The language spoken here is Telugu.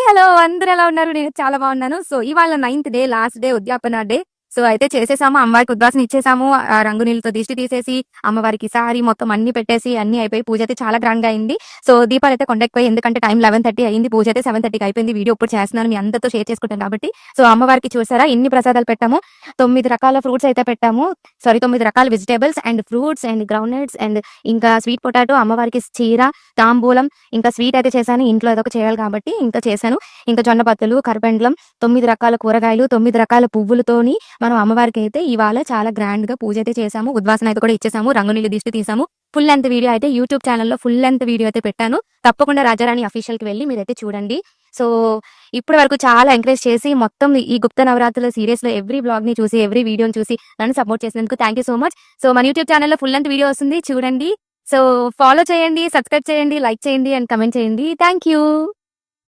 హలో అందరూ ఎలా ఉన్నారు? నేను చాలా బాగున్నాను. సో ఇవాళ 9th డే, లాస్ట్ డే, ఉద్యాపన డే. సో అయితే చేసేసాము. అమ్మవారికి ఉద్వాసన ఇచ్చేసాము. రంగు నీళ్ళతో దిష్టి తీసేసి అమ్మవారికి సారీ మొత్తం అన్ని పెట్టేసి అన్ని అయిపోయి పూజ అయితే చాలా గ్రాండ్ గా అయింది. సో దీపాలు అయితే కొండెక్కిపోయి, ఎందుకంటే టైం 11:30 అయింది. పూజ అయితే 7:30కి అయిపోయింది. వీడియో ఇప్పుడు చేస్తున్నాను, మీ అందరితో షేర్ చేసుకుంటాను కాబట్టి. సో అమ్మవారికి చూసారా ఎన్ని ప్రసాదాలు పెట్టాము. 9 రకాల ఫ్రూట్స్ అయితే పెట్టాము. 9 రకాల vegetables and fruits and ground nuts and ఇంకా స్వీట్ పొటాటో, అమ్మవారికి చీర, తాంబూలం, ఇంకా స్వీట్ అయితే చేశాను. ఇంట్లో ఏదో ఒక చేయాలి కాబట్టి ఇంకా చేశాను. ఇంకా జొన్న పత్తులు, కరపెండలం, 9 రకాల కూరగాయలు, 9 రకాల పువ్వులతోని మనం అమ్మవారికి అయితే ఇవాళ చాలా గ్రాండ్ గా పూజ అయితే చేసాము. ఉద్వాసన అయితే కూడా ఇచ్చేసాము. రంగు నీళ్ళు దిష్టి తీసాము. ఫుల్ లెంత్ వీడియో అయితే యూట్యూబ్ ఛానల్లో ఫుల్ లెంత్ వీడియో అయితే పెట్టాను. తప్పకుండా రాజారాణి అఫీషియల్ కి వెళ్ళి మీరైతే చూడండి. సో ఇప్పటి వరకు చాలా ఎంకరేజ్ చేసి మొత్తం ఈ గుప్త నవరాత్రుల సీరియస్ లో ఎవ్రీ బ్లాగ్ ని చూసి, ఎవ్రీ వీడియోని చూసి నన్ను సపోర్ట్ చేసినందుకు thank you so much. So మన యూట్యూబ్ ఛానల్లో ఫుల్ లెంత్ వీడియో వస్తుంది, చూడండి. సో ఫాలో చేయండి, సబ్స్క్రైబ్ చేయండి, లైక్ చేయండి అండ్ కమెంట్ చేయండి. Thank you.